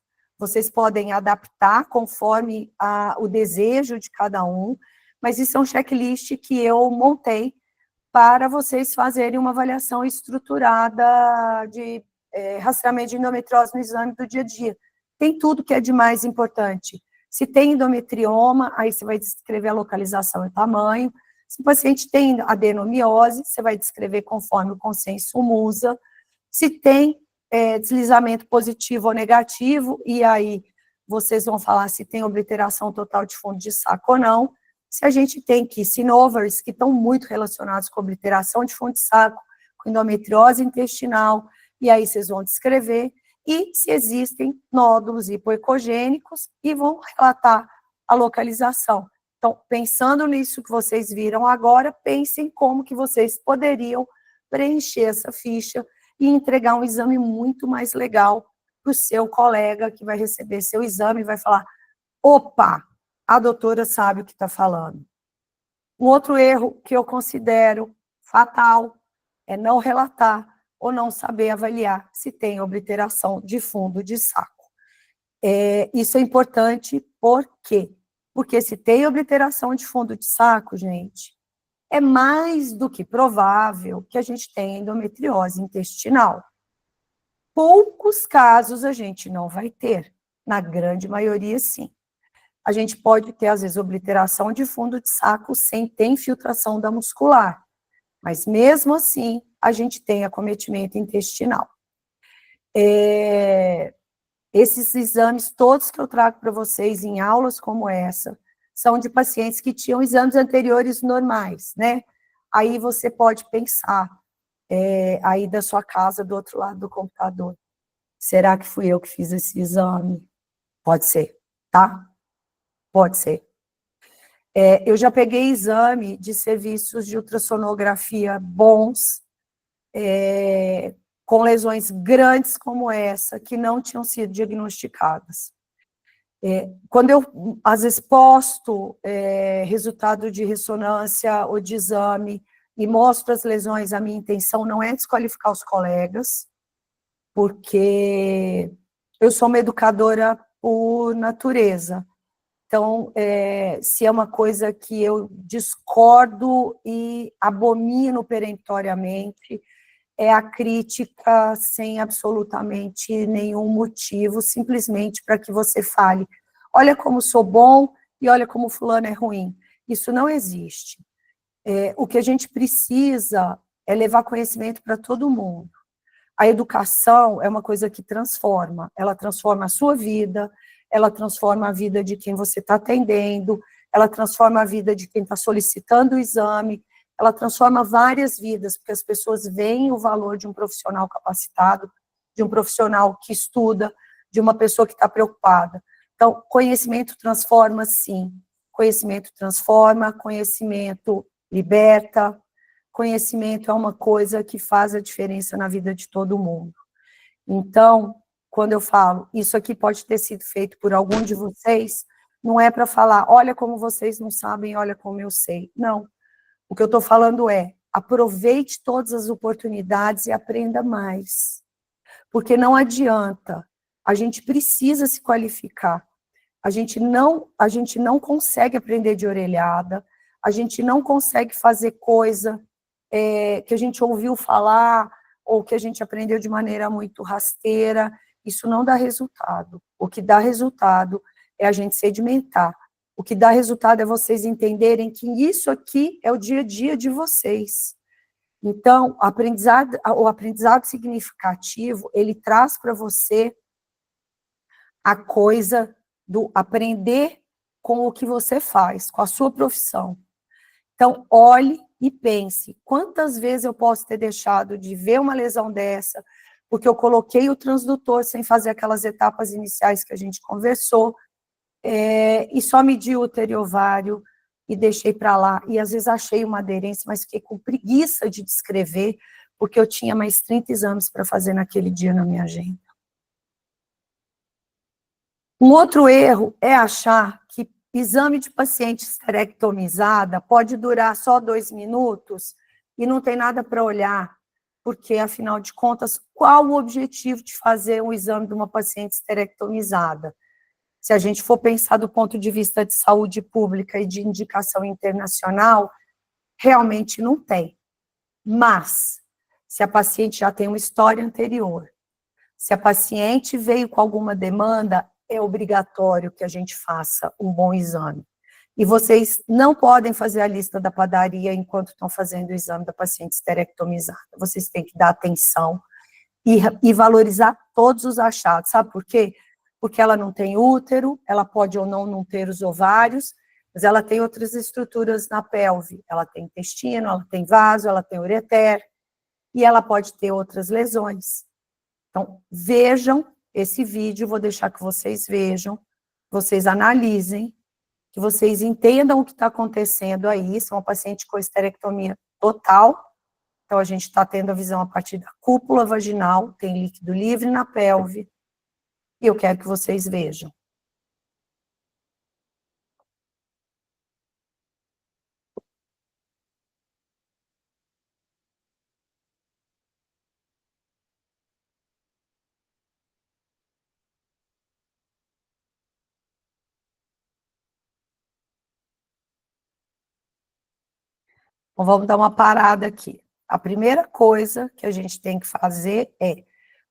podem adaptar conforme o desejo de cada um, mas isso é um checklist que eu montei para vocês fazerem uma avaliação estruturada de rastreamento de endometriose no exame do dia a dia. Tem tudo que é de mais importante. Se tem endometrioma, aí você vai descrever a localização e o tamanho. Se o paciente tem adenomiose, você vai descrever conforme o consenso MUSA. Se tem deslizamento positivo ou negativo, e aí vocês vão falar se tem obliteração total de fundo de saco ou não. Se a gente tem kissing-overs, que estão muito relacionados com obliteração de fundo de saco, com endometriose intestinal, e aí vocês vão descrever, e se existem nódulos hipoecogênicos, e vão relatar a localização. Então, pensando nisso que vocês viram agora, pensem como que vocês poderiam preencher essa ficha e entregar um exame muito mais legal para o seu colega que vai receber seu exame e vai falar, opa, a doutora sabe o que está falando. Um outro erro que eu considero fatal é não relatar ou não saber avaliar se tem obliteração de fundo de saco. Isso é importante, por quê? Porque se tem obliteração de fundo de saco, gente, é mais do que provável que a gente tenha endometriose intestinal. Poucos casos a gente não vai ter, na grande maioria sim. A gente pode ter, às vezes, obliteração de fundo de saco sem ter infiltração da muscular, mas mesmo assim, a gente tem acometimento intestinal. Esses exames todos que eu trago para vocês em aulas como essa, são de pacientes que tinham exames anteriores normais, né? Aí você pode pensar, aí da sua casa, do outro lado do computador, será que fui eu que fiz esse exame? Pode ser, tá? Pode ser. Eu já peguei exame de serviços de ultrassonografia bons, com lesões grandes como essa, que não tinham sido diagnosticadas. Quando eu, às vezes, posto resultado de ressonância ou de exame e mostro as lesões, a minha intenção não é desqualificar os colegas, porque eu sou uma educadora por natureza. Então, se é uma coisa que eu discordo e abomino peremptoriamente, é a crítica sem absolutamente nenhum motivo, simplesmente para que você fale, olha como sou bom e olha como fulano é ruim. Isso não existe. O que a gente precisa é levar conhecimento para todo mundo. A educação é uma coisa que transforma, ela transforma a sua vida, ela transforma a vida de quem você está atendendo, ela transforma a vida de quem está solicitando o exame, ela transforma várias vidas, porque as pessoas veem o valor de um profissional capacitado, de um profissional que estuda, de uma pessoa que está preocupada. Então, conhecimento transforma, sim. Conhecimento transforma, conhecimento liberta, conhecimento é uma coisa que faz a diferença na vida de todo mundo. Então, quando eu falo, isso aqui pode ter sido feito por algum de vocês, não é para falar, olha como vocês não sabem, olha como eu sei. Não. O que eu estou falando é, aproveite todas as oportunidades e aprenda mais. Porque não adianta, a gente precisa se qualificar. A gente não consegue aprender de orelhada, a gente não consegue fazer coisa que a gente ouviu falar, ou que a gente aprendeu de maneira muito rasteira, isso não dá resultado. O que dá resultado é a gente sedimentar. O que dá resultado é vocês entenderem que isso aqui é o dia a dia de vocês. Então, o aprendizado significativo, ele traz para você a coisa do aprender com o que você faz, com a sua profissão. Então, olhe e pense, quantas vezes eu posso ter deixado de ver uma lesão dessa, porque eu coloquei o transdutor sem fazer aquelas etapas iniciais que a gente conversou, e só medi o útero e ovário e deixei para lá, e às vezes achei uma aderência, mas fiquei com preguiça de descrever, porque eu tinha mais 30 exames para fazer naquele dia na minha agenda. Um outro erro é achar que exame de paciente esterectomizada pode durar só 2 minutos e não tem nada para olhar, porque, afinal de contas, qual o objetivo de fazer um exame de uma paciente esterectomizada? Se a gente for pensar do ponto de vista de saúde pública e de indicação internacional, realmente não tem. Mas, se a paciente já tem uma história anterior, se a paciente veio com alguma demanda, é obrigatório que a gente faça um bom exame. E vocês não podem fazer a lista da padaria enquanto estão fazendo o exame da paciente esterectomizada. Vocês têm que dar atenção e valorizar todos os achados. Sabe por quê? Porque ela não tem útero, ela pode ou não ter os ovários, mas ela tem outras estruturas na pelve. Ela tem intestino, ela tem vaso, ela tem ureter, e ela pode ter outras lesões. Então, vejam esse vídeo, vou deixar que vocês vejam, vocês analisem, que vocês entendam o que está acontecendo aí, são uma paciente com esterectomia total, então a gente está tendo a visão a partir da cúpula vaginal, tem líquido livre na pelve, e eu quero que vocês vejam. Então, vamos dar uma parada aqui. A primeira coisa que a gente tem que fazer é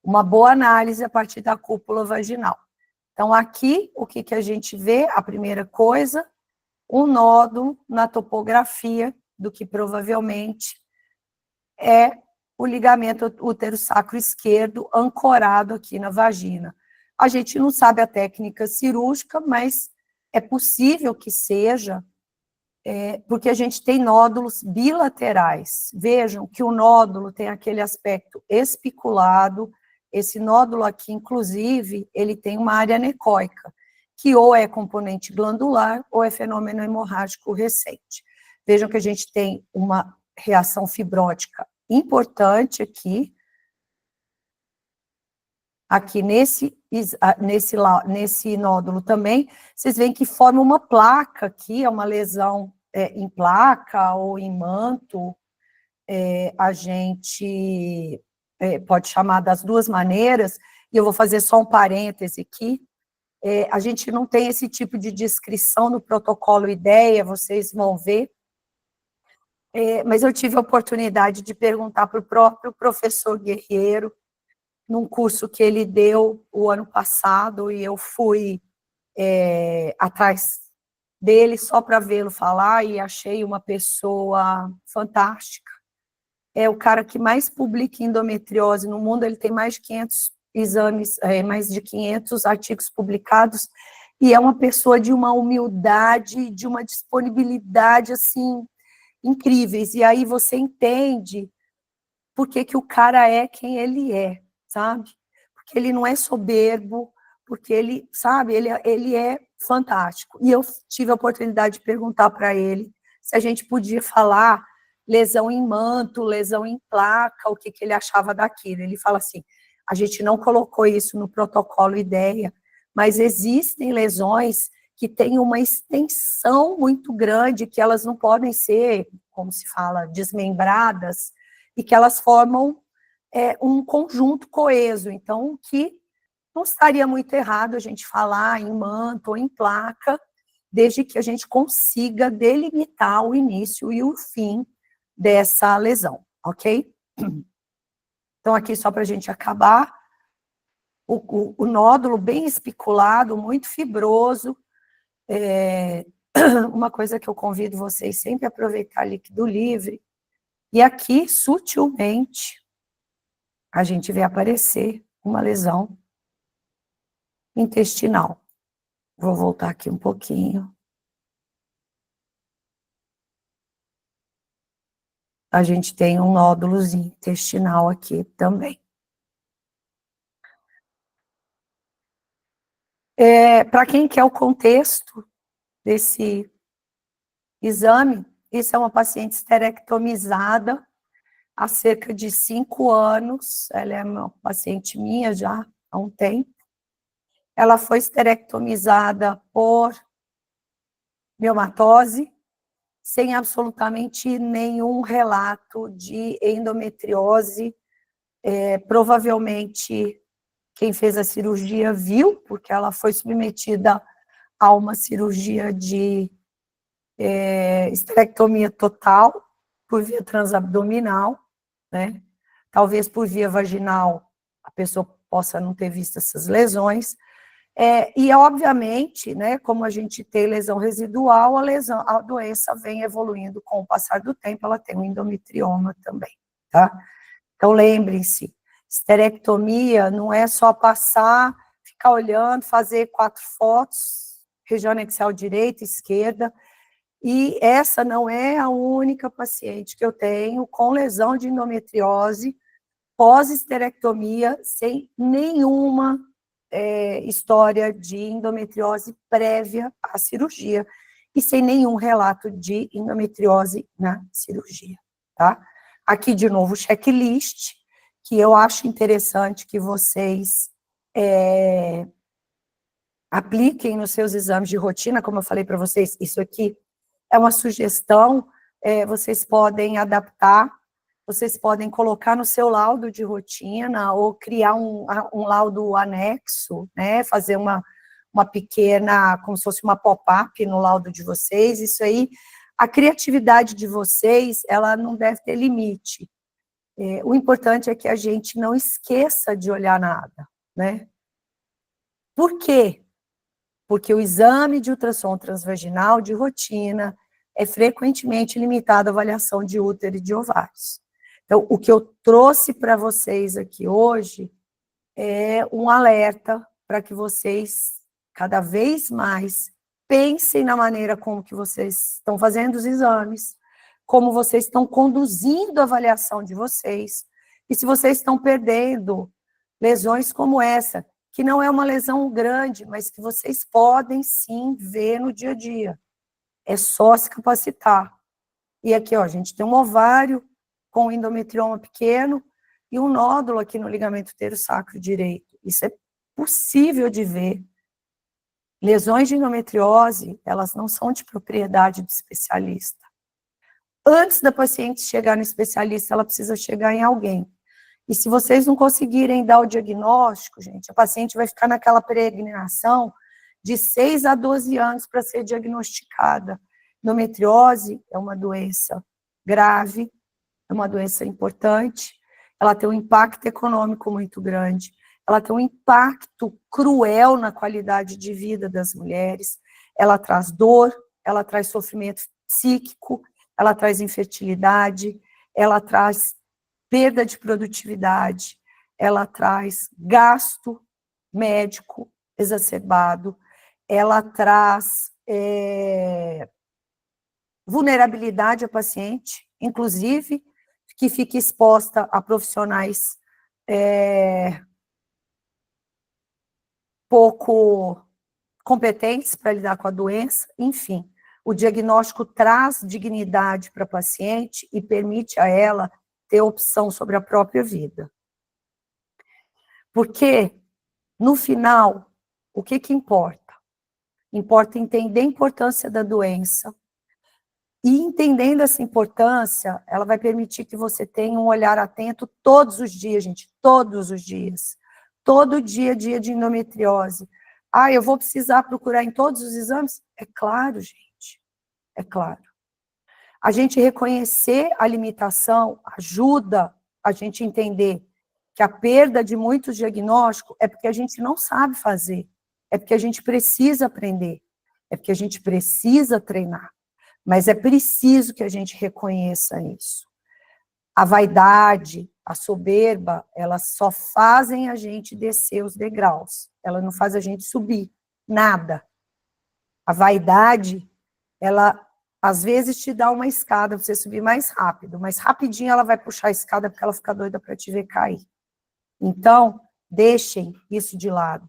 uma boa análise a partir da cúpula vaginal. Então, aqui, o que a gente vê? A primeira coisa, um nódulo na topografia do que provavelmente é o ligamento útero-sacro esquerdo ancorado aqui na vagina. A gente não sabe a técnica cirúrgica, mas é possível que seja, porque a gente tem nódulos bilaterais. Vejam que o nódulo tem aquele aspecto espiculado, esse nódulo aqui, inclusive, ele tem uma área anecóica, que ou é componente glandular ou é fenômeno hemorrágico recente. Vejam que a gente tem uma reação fibrótica importante aqui nesse nódulo também, vocês veem que forma uma placa aqui, é uma lesão em placa ou em manto, a gente pode chamar das duas maneiras, e eu vou fazer só um parêntese aqui, A gente não tem esse tipo de descrição no protocolo IDEA, vocês vão ver, mas eu tive a oportunidade de perguntar para o próprio professor Guerreiro, num curso que ele deu o ano passado, e eu fui atrás dele só para vê-lo falar, e achei uma pessoa fantástica. É o cara que mais publica endometriose no mundo, ele tem mais de 500 exames, mais de 500 artigos publicados, e é uma pessoa de uma humildade, de uma disponibilidade, assim, incríveis. E aí você entende por que que o cara é quem ele é, sabe? Porque ele não é soberbo, porque ele, sabe, ele é fantástico. E eu tive a oportunidade de perguntar para ele se a gente podia falar lesão em manto, lesão em placa, o que que ele achava daquilo. Ele fala assim, a gente não colocou isso no protocolo IDEA, mas existem lesões que têm uma extensão muito grande, que elas não podem ser, como se fala, desmembradas, e que elas formam um conjunto coeso. Então, que não estaria muito errado a gente falar em manto ou em placa, desde que a gente consiga delimitar o início e o fim dessa lesão, ok? Então, aqui só para a gente acabar, o nódulo bem especulado, muito fibroso, uma coisa que eu convido vocês sempre a aproveitar líquido livre, e aqui, sutilmente, a gente vê aparecer uma lesão intestinal. Vou voltar aqui um pouquinho. A gente tem um nódulozinho intestinal aqui também. Para quem quer o contexto desse exame, isso é uma paciente esterectomizada há cerca de 5 anos, ela é uma paciente minha já há um tempo. Ela foi esterectomizada por miomatose, sem absolutamente nenhum relato de endometriose. Provavelmente quem fez a cirurgia viu, porque ela foi submetida a uma cirurgia de esterectomia total, por via transabdominal, né? Talvez por via vaginal a pessoa possa não ter visto essas lesões, e obviamente, né, como a gente tem lesão residual, a doença vem evoluindo com o passar do tempo, ela tem um endometrioma também, tá? Então lembrem-se, esterectomia não é só passar, ficar olhando, fazer 4 fotos, região axial direita, esquerda, e essa não é a única paciente que eu tenho com lesão de endometriose pós-esterectomia, sem nenhuma história de endometriose prévia à cirurgia, e sem nenhum relato de endometriose na cirurgia, tá? Aqui, de novo, o checklist, que eu acho interessante que vocês apliquem nos seus exames de rotina, como eu falei para vocês, isso aqui é uma sugestão, vocês podem adaptar, vocês podem colocar no seu laudo de rotina, ou criar um laudo anexo, né, fazer uma pequena, como se fosse uma pop-up no laudo de vocês. Isso aí, a criatividade de vocês, ela não deve ter limite. O importante é que a gente não esqueça de olhar nada, né? Por quê? Porque o exame de ultrassom transvaginal de rotina é frequentemente limitado à avaliação de útero e de ovários. Então, o que eu trouxe para vocês aqui hoje é um alerta para que vocês, cada vez mais, pensem na maneira como que vocês estão fazendo os exames, como vocês estão conduzindo a avaliação de vocês, e se vocês estão perdendo lesões como essa, que não é uma lesão grande, mas que vocês podem sim ver no dia a dia. É só se capacitar. E aqui, ó, a gente tem um ovário com endometrioma pequeno e um nódulo aqui no ligamento terço-sacro direito. Isso é possível de ver. Lesões de endometriose, elas não são de propriedade do especialista. Antes da paciente chegar no especialista, ela precisa chegar em alguém. E se vocês não conseguirem dar o diagnóstico, gente, a paciente vai ficar naquela peregrinação de 6 a 12 anos para ser diagnosticada. Endometriose é uma doença grave, é uma doença importante, ela tem um impacto econômico muito grande, ela tem um impacto cruel na qualidade de vida das mulheres, ela traz dor, ela traz sofrimento psíquico, ela traz infertilidade, ela traz perda de produtividade, ela traz gasto médico exacerbado, ela traz vulnerabilidade à paciente, inclusive, que fica exposta a profissionais pouco competentes para lidar com a doença, enfim. O diagnóstico traz dignidade para a paciente e permite a ela ter opção sobre a própria vida. Porque, no final, o que importa? Importa entender a importância da doença, e entendendo essa importância, ela vai permitir que você tenha um olhar atento todos os dias, gente, todos os dias. Todo dia, dia de endometriose. Ah, eu vou precisar procurar em todos os exames? É claro, gente, é claro. A gente reconhecer a limitação ajuda a gente entender que a perda de muitos diagnósticos é porque a gente não sabe fazer, é porque a gente precisa aprender, é porque a gente precisa treinar. Mas é preciso que a gente reconheça isso. A vaidade, a soberba, elas só fazem a gente descer os degraus. Ela não faz a gente subir, nada. A vaidade, ela às vezes te dá uma escada para você subir mais rápido, mas rapidinho ela vai puxar a escada porque ela fica doida para te ver cair. Então, deixem isso de lado.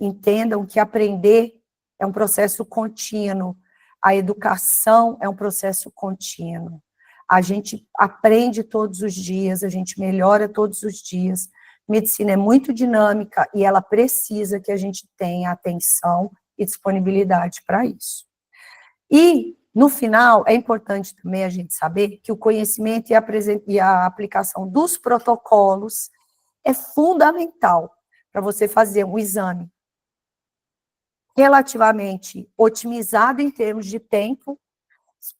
Entendam que aprender é um processo contínuo. A educação é um processo contínuo. A gente aprende todos os dias, a gente melhora todos os dias. Medicina é muito dinâmica e ela precisa que a gente tenha atenção e disponibilidade para isso. E, no final, é importante também a gente saber que o conhecimento e a aplicação dos protocolos é fundamental para você fazer um exame relativamente otimizado em termos de tempo,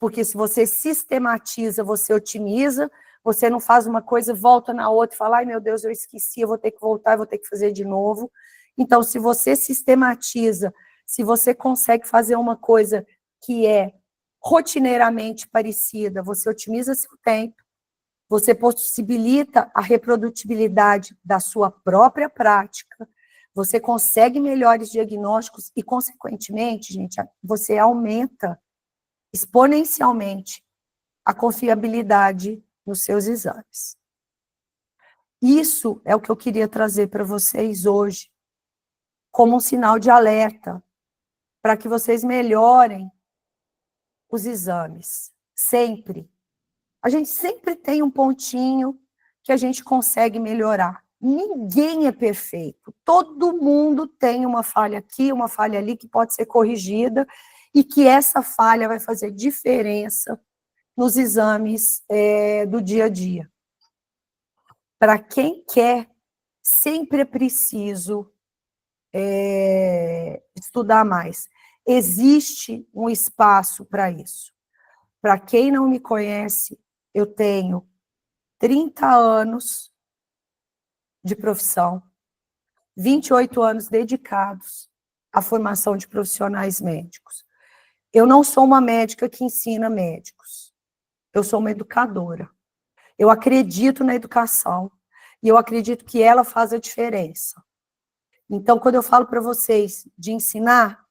porque se você sistematiza, você otimiza, você não faz uma coisa, volta na outra e fala, ai meu Deus, eu esqueci, eu vou ter que voltar, eu vou ter que fazer de novo. Então, se você sistematiza, se você consegue fazer uma coisa que é rotineiramente parecida, você otimiza seu tempo, você possibilita a reprodutibilidade da sua própria prática, você consegue melhores diagnósticos e, consequentemente, gente, você aumenta exponencialmente a confiabilidade nos seus exames. Isso é o que eu queria trazer para vocês hoje, como um sinal de alerta, para que vocês melhorem os exames, sempre. A gente sempre tem um pontinho que a gente consegue melhorar. Ninguém é perfeito. Todo mundo tem uma falha aqui, uma falha ali que pode ser corrigida e que essa falha vai fazer diferença nos exames do dia a dia. Para quem quer, sempre é preciso estudar mais. Existe um espaço para isso. Para quem não me conhece, eu tenho 30 anos de profissão, 28 anos dedicados à formação de profissionais médicos. Eu não sou uma médica que ensina médicos, eu sou uma educadora. Eu acredito na educação e eu acredito que ela faz a diferença. Então, quando eu falo para vocês de ensinar,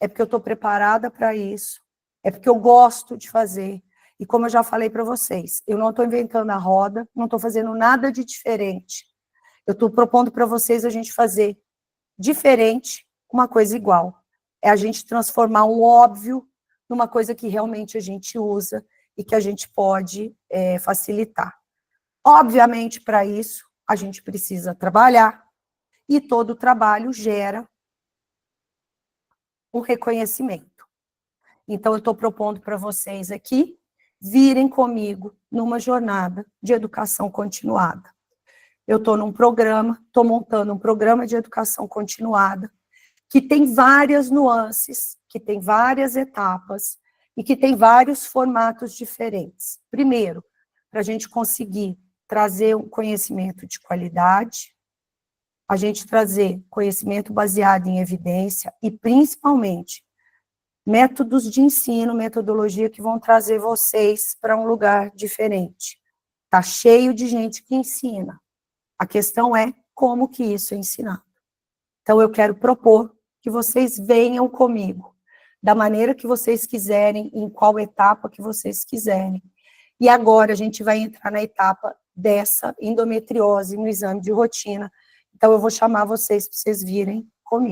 é porque eu estou preparada para isso, é porque eu gosto de fazer. E como eu já falei para vocês, eu não estou inventando a roda, não estou fazendo nada de diferente. Eu estou propondo para vocês a gente fazer diferente uma coisa igual. É a gente transformar um óbvio numa coisa que realmente a gente usa e que a gente pode facilitar. Obviamente, para isso, a gente precisa trabalhar e todo o trabalho gera um reconhecimento. Então, eu estou propondo para vocês aqui virem comigo numa jornada de educação continuada. Eu estou num programa, estou montando um programa de educação continuada, que tem várias nuances, que tem várias etapas e que tem vários formatos diferentes. Primeiro, para a gente conseguir trazer um conhecimento de qualidade, a gente trazer conhecimento baseado em evidência e, principalmente, métodos de ensino, metodologia que vão trazer vocês para um lugar diferente. Está cheio de gente que ensina. A questão é como que isso é ensinado. Então, eu quero propor que vocês venham comigo, da maneira que vocês quiserem, em qual etapa que vocês quiserem. E agora a gente vai entrar na etapa dessa endometriose no exame de rotina. Então, eu vou chamar vocês para vocês virem comigo.